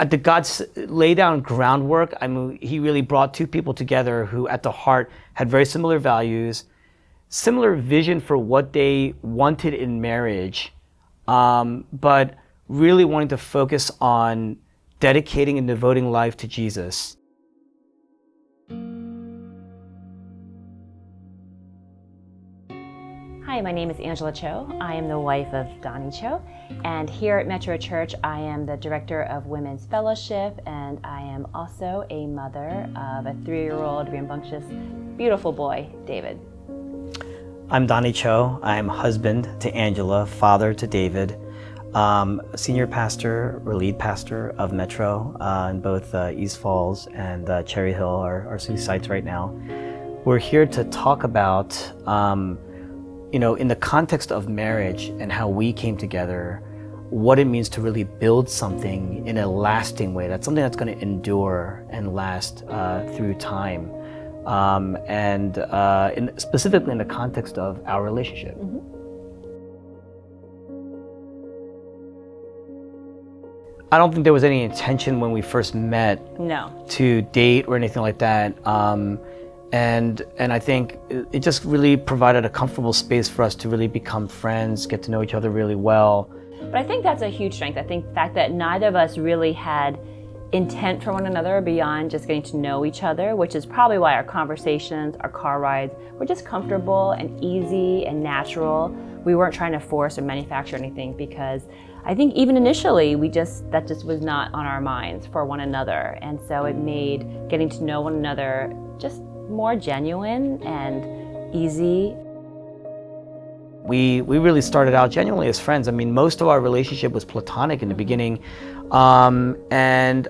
did God lay down groundwork? I mean, he really brought two people together who at the heart had very similar values, similar vision for what they wanted in marriage, but really wanting to focus on dedicating and devoting life to Jesus. Hi, my name is Angela Cho. I am the wife of Donny Cho, and here at Metro Church, I am the director of Women's Fellowship, and I am also a mother of a 3-year-old rambunctious, beautiful boy, David. I'm Donny Cho. I'm husband to Angela, father to David, senior pastor or lead pastor of Metro in both East Falls and Cherry Hill, our two sites right now. We're here to talk about in the context of marriage and how we came together, what it means to really build something in a lasting way. That's something that's going to endure and last through time. Specifically in the context of our relationship. Mm-hmm. I don't think there was any intention when we first met to date or anything like that. And I think it just really provided a comfortable space for us to really become friends, get to know each other really well. But I think that's a huge strength. I think the fact that neither of us really had intent for one another beyond just getting to know each other, which is probably why our conversations, our car rides, were just comfortable and easy and natural. We weren't trying to force or manufacture anything, because I think even initially that just was not on our minds for one another. And so it made getting to know one another just more genuine and easy. We really started out genuinely as friends. I mean, most of our relationship was platonic in the beginning. And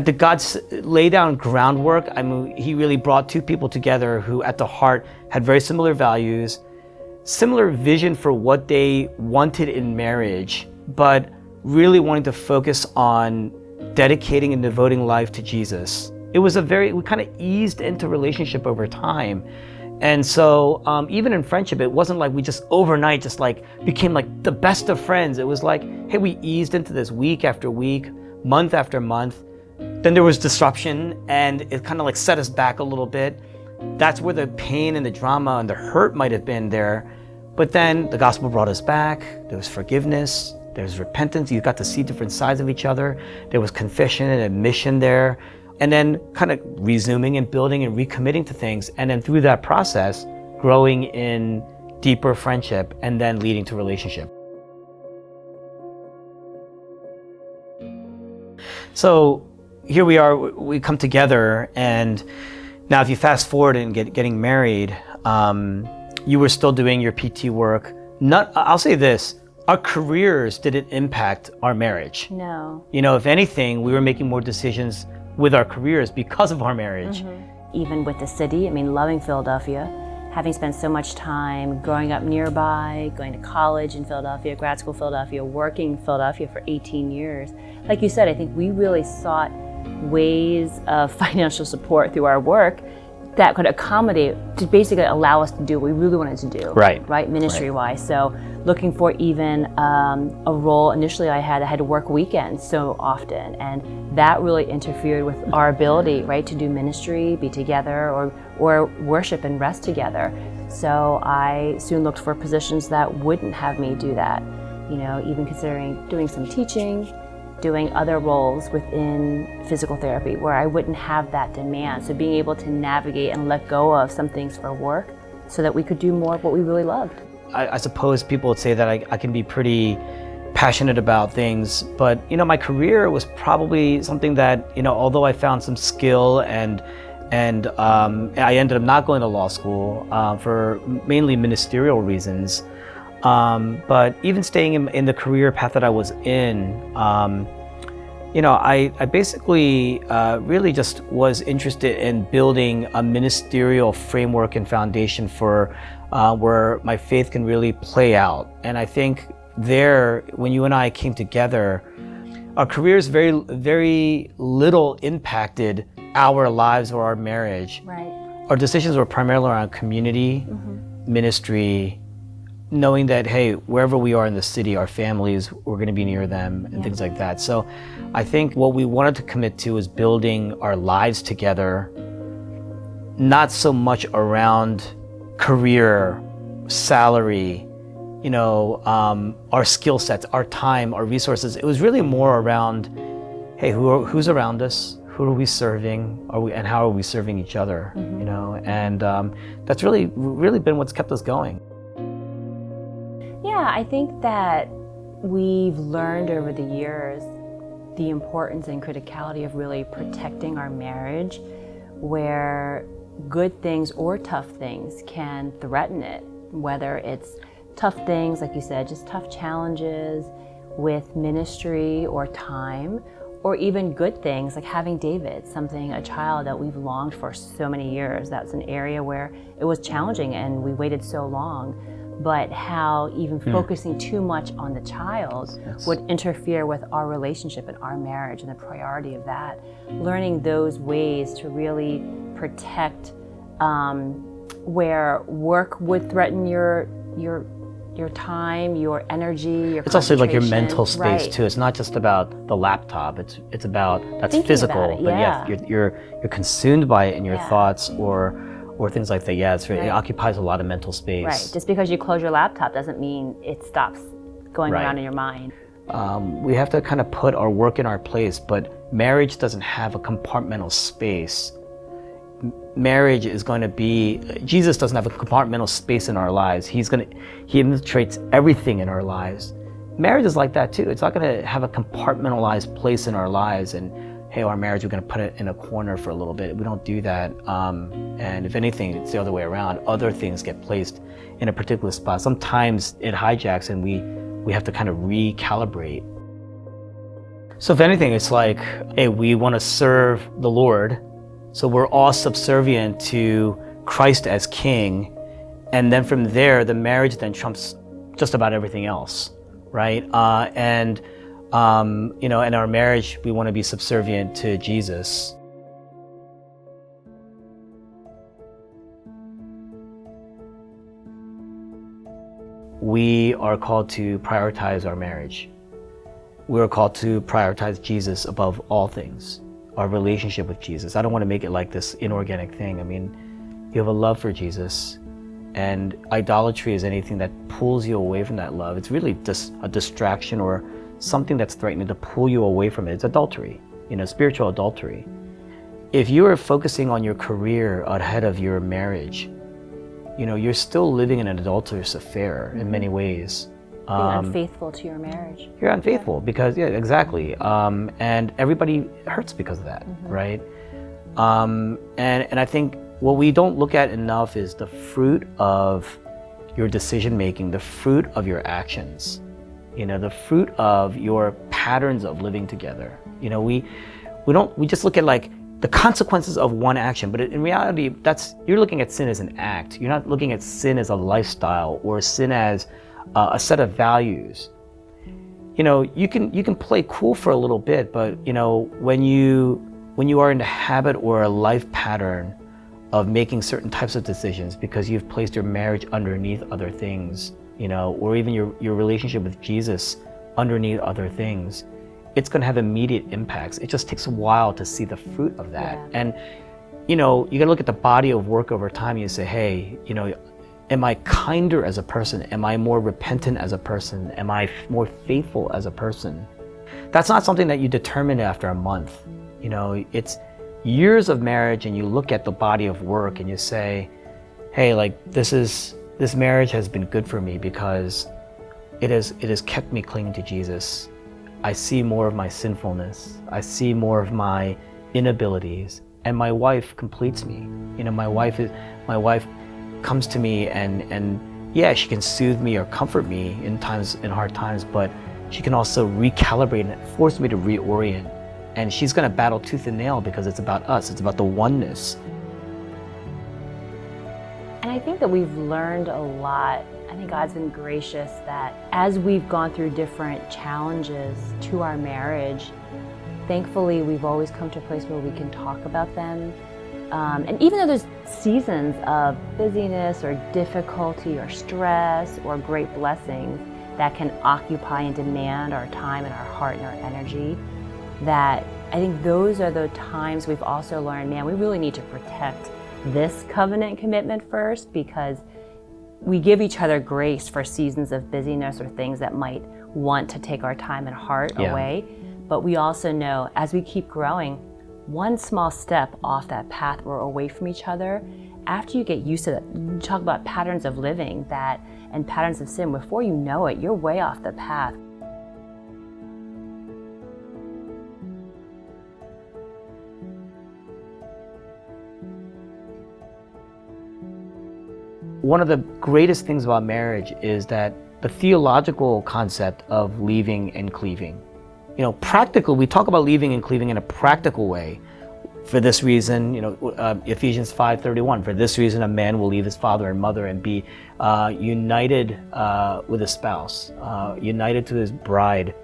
did God lay down groundwork? I mean, he really brought two people together who at the heart had very similar values, similar vision for what they wanted in marriage, but really wanting to focus on dedicating and devoting life to Jesus. It was we kind of eased into relationship over time. And so even in friendship, it wasn't like we just overnight became like the best of friends. It was like, hey, we eased into this week after week, month after month. Then there was disruption, and it kind of like set us back a little bit. That's where the pain and the drama and the hurt might have been there. But then the gospel brought us back. There was forgiveness. There's repentance. You got to see different sides of each other. There was confession and admission there. And then kind of resuming and building and recommitting to things. And then through that process, growing in deeper friendship and then leading to relationship. So here we are, we come together, and now if you fast forward and getting married, you were still doing your PT work. I'll say this, our careers didn't impact our marriage. No. If anything, we were making more decisions with our careers because of our marriage. Mm-hmm. Even with the city, loving Philadelphia, having spent so much time growing up nearby, going to college in Philadelphia, grad school in Philadelphia, working in Philadelphia for 18 years. Like you said, I think we really sought ways of financial support through our work that could accommodate, to basically allow us to do what we really wanted to do. Right. Ministry-wise. So looking for even a role, initially I had to work weekends so often, and that really interfered with our ability, to do ministry, be together, or worship and rest together. So I soon looked for positions that wouldn't have me do that. Even considering doing some teaching, doing other roles within physical therapy where I wouldn't have that demand. So being able to navigate and let go of some things for work so that we could do more of what we really loved. I suppose people would say that I can be pretty passionate about things, but my career was probably something that, although I found some skill and I ended up not going to law school for mainly ministerial reasons. But even staying in the career path that I was in, I basically really just was interested in building a ministerial framework and foundation for where my faith can really play out. And I think there, when you and I came together, our careers very, very little impacted our lives or our marriage. Right. Our decisions were primarily around community, ministry, knowing that, hey, wherever we are in the city, our families, we're going to be near them and things like that. So I think what we wanted to commit to is building our lives together, not so much around career, salary, our skill sets, our time, our resources. It was really more around, hey, who's around us? Who are we serving? And how are we serving each other? And that's really been what's kept us going. Yeah, I think that we've learned over the years the importance and criticality of really protecting our marriage, where good things or tough things can threaten it, whether it's tough things, like you said, just tough challenges with ministry or time, or even good things like having David, a child that we've longed for so many years. That's an area where it was challenging and we waited so long, but how even focusing too much on the child would interfere with our relationship and our marriage and the priority of that. Learning those ways to really protect where work would threaten your time, your energy, your It's also like your mental space right. too. It's not just about the laptop. It's about that's Thinking physical, about it, but yeah. you're consumed by it in your thoughts or things like that. Yeah, it occupies a lot of mental space. Right. Just because you close your laptop doesn't mean it stops going around in your mind. We have to kind of put our work in our place, but marriage doesn't have a compartmental space. Marriage is going to be, Jesus doesn't have a compartmental space in our lives. He infiltrates everything in our lives. Marriage is like that too. It's not going to have a compartmentalized place in our lives and, hey, our marriage, we're going to put it in a corner for a little bit. We don't do that. And if anything, it's the other way around. Other things get placed in a particular spot. Sometimes it hijacks and we have to kind of recalibrate. So if anything, it's like, hey, we want to serve the Lord. So we're all subservient to Christ as King, and then from there, the marriage then trumps just about everything else, right? And in our marriage, we want to be subservient to Jesus. We are called to prioritize our marriage. We are called to prioritize Jesus above all things. Our relationship with Jesus. I don't want to make it like this inorganic thing. I mean, you have a love for Jesus, and idolatry is anything that pulls you away from that love. It's really just a distraction or something that's threatening to pull you away from it. It's adultery, spiritual adultery. If you are focusing on your career ahead of your marriage, you're still living in an adulterous affair in many ways. Being unfaithful to your marriage. You're unfaithful because, exactly. And everybody hurts because of that, right? And I think what we don't look at enough is the fruit of your decision making, the fruit of your actions, the fruit of your patterns of living together. We just look at like the consequences of one action, but in reality, you're looking at sin as an act. You're not looking at sin as a lifestyle or sin as a set of values. You can play cool for a little bit, but when you are in the habit or a life pattern of making certain types of decisions because you've placed your marriage underneath other things, or even your relationship with Jesus underneath other things, it's going to have immediate impacts. It just takes a while to see the fruit of that. And you got to look at the body of work over time and you say, hey, am I kinder as a person? Am I more repentant as a person? Am I more faithful as a person? That's not something that you determine after a month. It's years of marriage, and you look at the body of work and you say, hey, like this marriage has been good for me because it has kept me clinging to Jesus. I see more of my sinfulness. I see more of my inabilities, and my wife completes me. My wife comes to me and she can soothe me or comfort me in hard times, but she can also recalibrate and force me to reorient. And she's going to battle tooth and nail because it's about us. It's about the oneness. And I think that we've learned a lot. I think God's been gracious that as we've gone through different challenges to our marriage, thankfully we've always come to a place where we can talk about them And even though there's seasons of busyness or difficulty or stress or great blessings that can occupy and demand our time and our heart and our energy, that I think those are the times we've also learned, man, we really need to protect this covenant commitment first, because we give each other grace for seasons of busyness or things that might want to take our time and heart away. But we also know as we keep growing, one small step off that path or away from each other, after you get used to it, you talk about patterns of living that and patterns of sin, before you know it, you're way off the path. One of the greatest things about marriage is that the theological concept of leaving and cleaving. You know, practically, we talk about leaving and cleaving in a practical way. For this reason, you know, Ephesians 5:31, for this reason a man will leave his father and mother and be united with his spouse, united to his bride.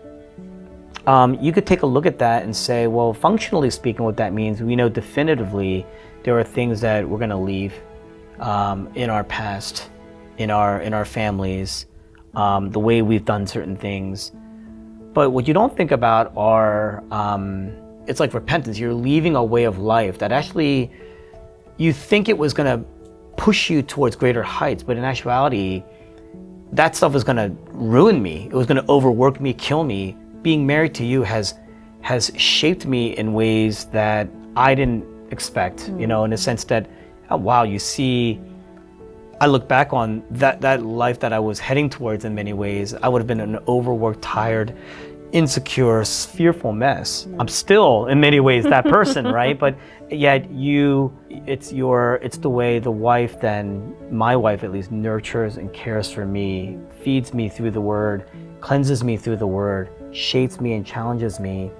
You could take a look at that and say, well, functionally speaking, what that means, we know definitively there are things that we're going to leave in our past, in our families, the way we've done certain things. But what you don't think about are, it's like repentance. You're leaving a way of life that actually you think it was going to push you towards greater heights, but in actuality, that stuff is going to ruin me. It was going to overwork me, kill me. Being married to you has shaped me in ways that I didn't expect, you know, in the sense that, oh, wow, you see, I look back on that life that I was heading towards in many ways. I would have been an overworked, tired, insecure, fearful mess. I'm still in many ways that person, right? But yet it's the way the wife, then my wife at least, nurtures and cares for me, feeds me through the word, cleanses me through the word, shapes me and challenges me.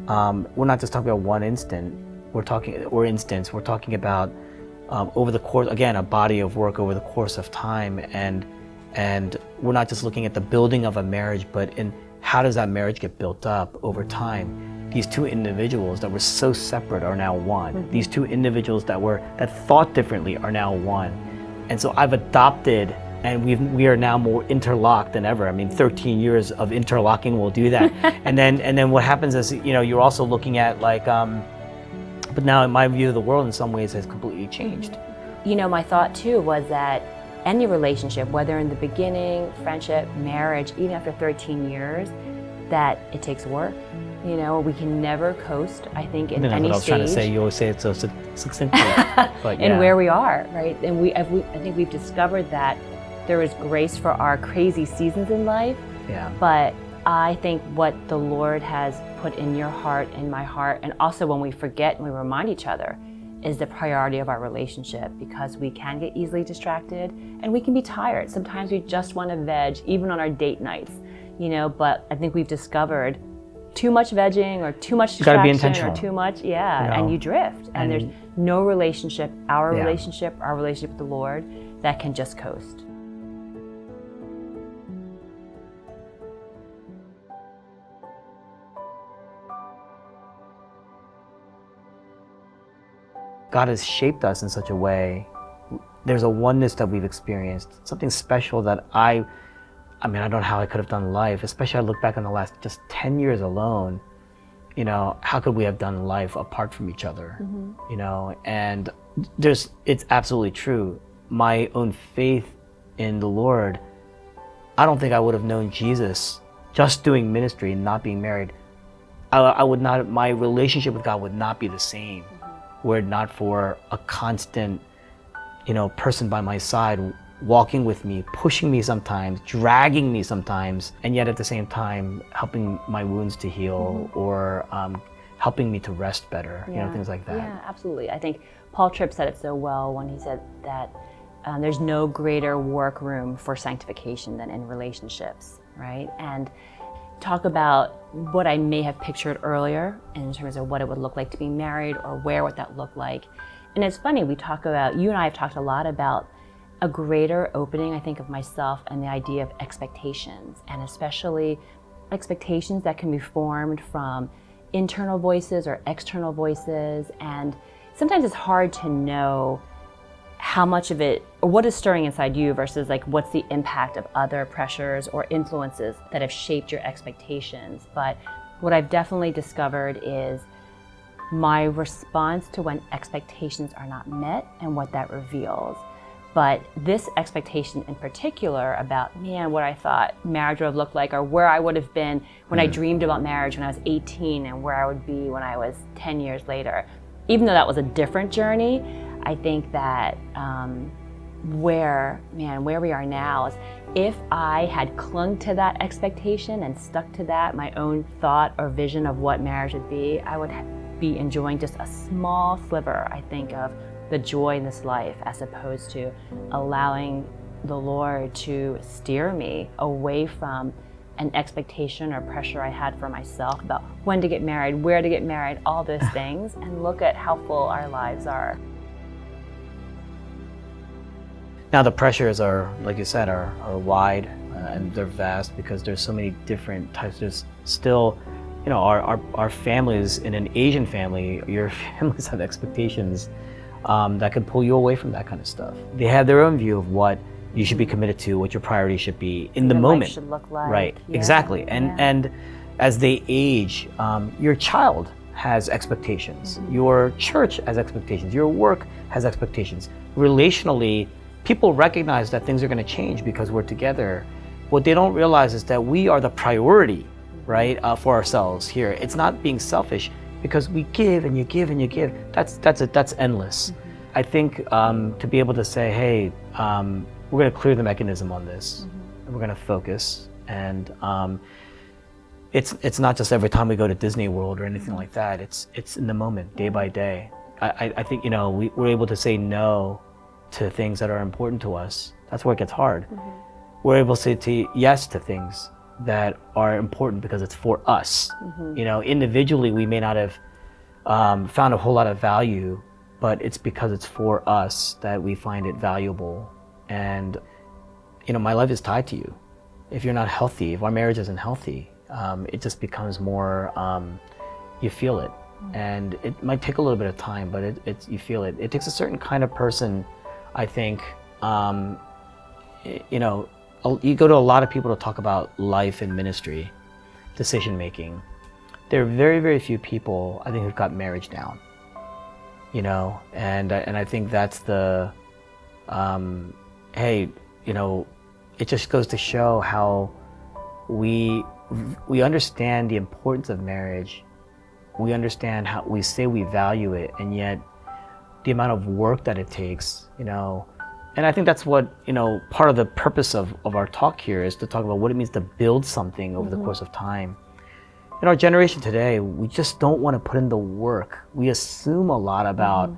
We're not just talking about one instant, we're talking about over the course, again, a body of work over the course of time, and we're not just looking at the building of a marriage, but in how does that marriage get built up over time? These two individuals that were so separate are now one. Mm-hmm. These two individuals that thought differently are now one. And so I've adopted, and we are now more interlocked than ever. I mean, 13 years of interlocking will do that. and then what happens is, you know, you're also looking at like, but now my view of the world in some ways has completely changed. You know, my thought too was that any relationship, whether in the beginning, friendship, marriage, even after 13 years, that it takes work. You know, we can never coast, I think, in any stage. That's what I was trying to say. You always say it so succinctly. But yeah. And where we are, right? And I think we've discovered that there is grace for our crazy seasons in life. Yeah. But I think what the Lord has put in your heart, in my heart, and also when we forget and we remind each other, is the priority of our relationship, because we can get easily distracted and we can be tired. Sometimes we just want to veg, even on our date nights, you know, but I think we've discovered too much vegging or too much distraction or too much, you know? And you drift. And there's no relationship, our relationship with the Lord, that can just coast. God has shaped us in such a way. There's a oneness that we've experienced, something special that I mean, I don't know how I could have done life, especially I look back on the last just 10 years alone, you know, how could we have done life apart from each other, you know? And it's absolutely true. My own faith in the Lord, I don't think I would have known Jesus just doing ministry and not being married. I would not, my relationship with God would not be the same were it not for a constant, you know, person by my side, walking with me, pushing me sometimes, dragging me sometimes, and yet at the same time helping my wounds to heal or helping me to rest better, you know, things like that. Yeah, absolutely. I think Paul Tripp said it so well when he said that there's no greater work room for sanctification than in relationships, right? And talk about what I may have pictured earlier in terms of what it would look like to be married or what that looked like. And it's funny, you and I have talked a lot about a greater opening, I think, of myself and the idea of expectations, and especially expectations that can be formed from internal voices or external voices. And sometimes it's hard to know how much of it, or what is stirring inside you versus like what's the impact of other pressures or influences that have shaped your expectations. But what I've definitely discovered is my response to when expectations are not met and what that reveals. But this expectation in particular about, man, what I thought marriage would have looked like, or where I would have been when I dreamed about marriage when I was 18 and where I would be when I was 10 years later. Even though that was a different journey, I think that where we are now is, if I had clung to that expectation and stuck to that, my own thought or vision of what marriage would be, I would be enjoying just a small sliver, I think, of the joy in this life, as opposed to allowing the Lord to steer me away from an expectation or pressure I had for myself about when to get married, where to get married, all those things, and look at how full our lives are. Now the pressures are, like you said, are wide and they're vast because there's so many different types. There's still, our families, in an Asian family, your families have expectations that can pull you away from that kind of stuff. They have their own view of what you should be committed to, what your priorities should be in the moment. Life should look like. Right, Yeah. exactly. And as they age, your child has expectations. Your church has expectations. Your work has expectations. Relationally, people recognize that things are going to change because we're together. What they don't realize is that we are the priority, right, for ourselves here. It's not being selfish, because we give and you give and you give. That's endless. I think to be able to say, hey, we're going to clear the mechanism on this, and we're going to focus. And it's not just every time we go to Disney World or anything like that. It's in the moment, day by day. I think we're able to say no to things that are important to us. That's where it gets hard. We're able to say yes to things that are important because it's for us. Individually we may not have found a whole lot of value, but it's because it's for us that we find it valuable. And my life is tied to you. If you're not healthy, if our marriage isn't healthy, it just becomes more, you feel it. And it might take a little bit of time, but you feel it. It takes a certain kind of person, I think. You go to a lot of people to talk about life and ministry, decision making. There are very, very few people, I think, who've got marriage down. And I think that's the, it just goes to show how we understand the importance of marriage. We understand how we say we value it, and yet the amount of work that it takes, And I think that's what, part of the purpose of our talk here is to talk about what it means to build something over the course of time. In our generation today, we just don't want to put in the work. We assume a lot about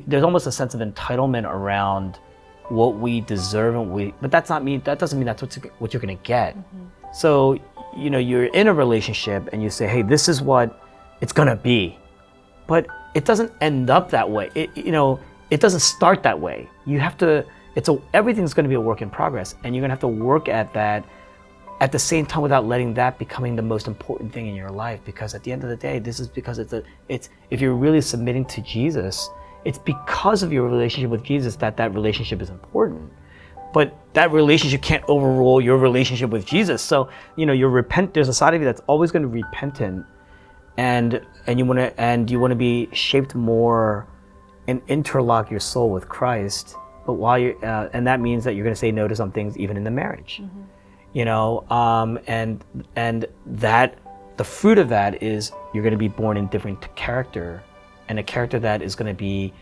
there's almost a sense of entitlement around what we deserve, but that doesn't mean that's what you're going to get. So, you're in a relationship and you say, hey, this is what it's going to be. But it doesn't end up that way. It doesn't start that way. You have to, everything's going to be a work in progress, and you're going to have to work at that at the same time without letting that becoming the most important thing in your life. Because at the end of the day, this is because if you're really submitting to Jesus, it's because of your relationship with Jesus that relationship is important. But that relationship can't overrule your relationship with Jesus. So, there's a side of you that's always going to be repentant, and you want to be shaped more and interlock your soul with Christ. But while and that means that you're going to say no to some things, even in the marriage. And that the fruit of that is you're going to be born in different character, and a character that is going to be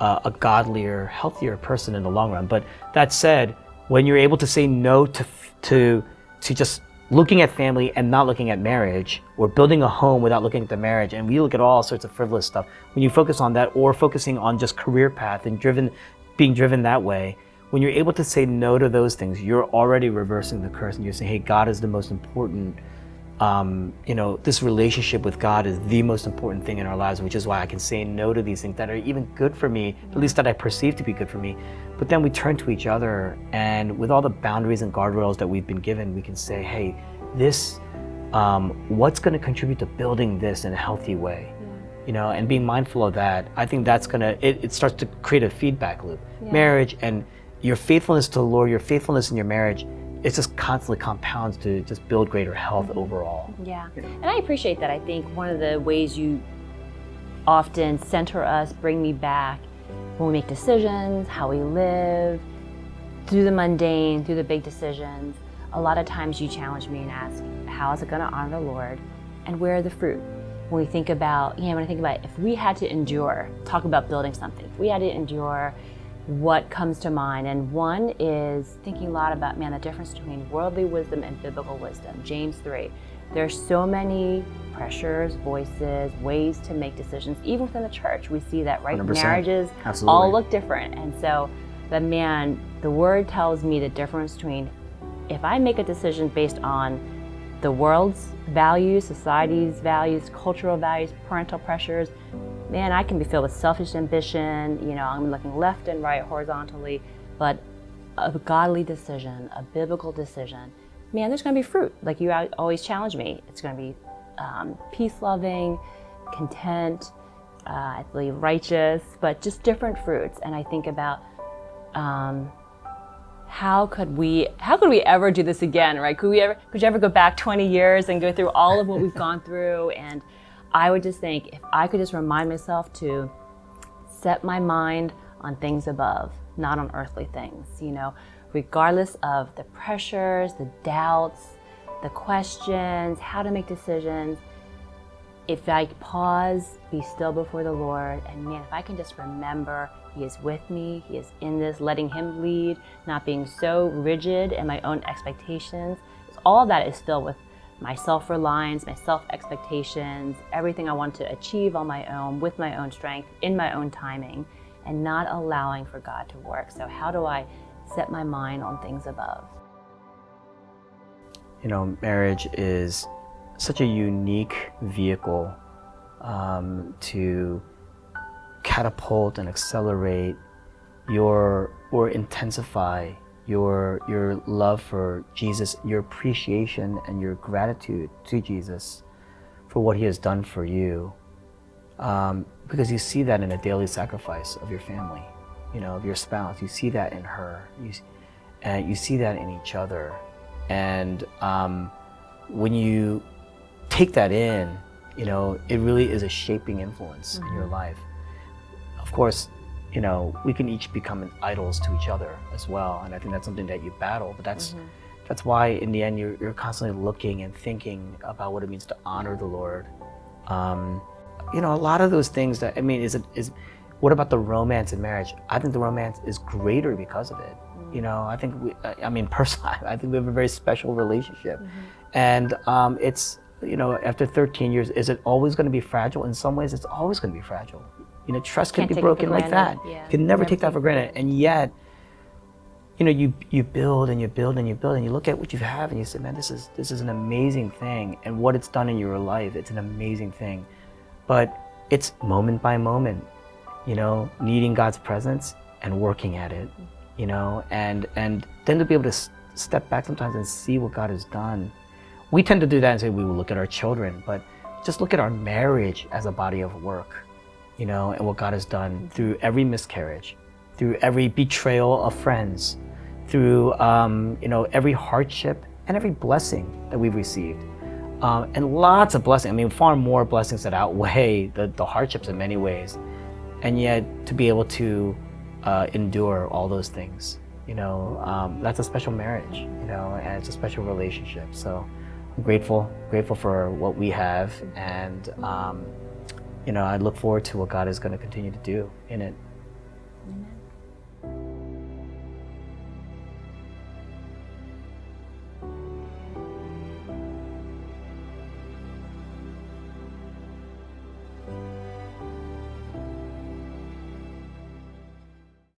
a godlier, healthier person in the long run. But that said, when you're able to say no to just looking at family and not looking at marriage, or building a home without looking at the marriage, and we look at all sorts of frivolous stuff, when you focus on that, or focusing on just career path and being driven that way, when you're able to say no to those things, you're already reversing the curse, and you're saying, hey, God is the most important, this relationship with God is the most important thing in our lives, which is why I can say no to these things that are even good for me, at least that I perceive to be good for me. But then we turn to each other, and with all the boundaries and guardrails that we've been given, we can say, hey, this, what's going to contribute to building this in a healthy way? and being mindful of that. I think that's it starts to create a feedback loop. Yeah. Marriage and your faithfulness to the Lord, your faithfulness in your marriage, it just constantly compounds to just build greater health overall. Yeah, and I appreciate that. I think one of the ways you often center us, bring me back when we make decisions, how we live, through the mundane, through the big decisions. A lot of times you challenge me and ask, how is it going to honor the Lord, and where are the fruit? When we think about, when I think about if we had to endure, talk about building something, if we had to endure, what comes to mind? And one is thinking a lot about, the difference between worldly wisdom and biblical wisdom. James 3. There's so many pressures, voices, ways to make decisions. Even within the church, we see that, right? 100%. Marriages Absolutely. all look different. And so the word tells me the difference between if I make a decision based on the world's values, society's values, cultural values, parental pressures, I can be filled with selfish ambition, I'm looking left and right horizontally, but a godly decision, a biblical decision, there's gonna be fruit. Like you always challenge me, it's gonna be peace-loving, content, I believe righteous, but just different fruits. And I think about how could we ever do this again, right? Could you ever go back 20 years and go through all of what we've gone through? And I would just think, if I could just remind myself to set my mind on things above, not on earthly things, regardless of the pressures, the doubts, the questions, how to make decisions. If I pause, be still before the Lord, and if I can just remember He is with me, He is in this, letting Him lead, not being so rigid in my own expectations. All that is filled with my self-reliance, my self-expectations, everything I want to achieve on my own, with my own strength, in my own timing, and not allowing for God to work. So how do I set my mind on things above? Marriage is such a unique vehicle to catapult and accelerate or intensify your love for Jesus, your appreciation and your gratitude to Jesus for what He has done for you, because you see that in a daily sacrifice of your family, of your spouse. You see that in her, and you see that in each other. And when you take that in, it really is a shaping influence in your life. Of course, we can each become idols to each other as well, and I think that's something that you battle. But that's why in the end you're constantly looking and thinking about what it means to honor the Lord. A lot of those things that what about the romance in marriage? I think the romance is greater because of it. I think personally, I think we have a very special relationship, and it's after 13 years, is it always going to be fragile? In some ways, it's always going to be fragile. Trust can be broken like that. Yeah. You can never take that for granted. And yet, you build and you build and you build, and you look at what you have and you say, man, this is an amazing thing. And what it's done in your life, it's an amazing thing. But it's moment by moment, needing God's presence and working at it, and then to be able to step back sometimes and see what God has done. We tend to do that and say we will look at our children, but just look at our marriage as a body of work, and what God has done through every miscarriage, through every betrayal of friends, through every hardship and every blessing that we've received, and lots of blessings. Far more blessings that outweigh the hardships in many ways, and yet to be able to endure all those things, that's a special marriage, and it's a special relationship. So I'm grateful for what we have, and I look forward to what God is going to continue to do in it. Amen.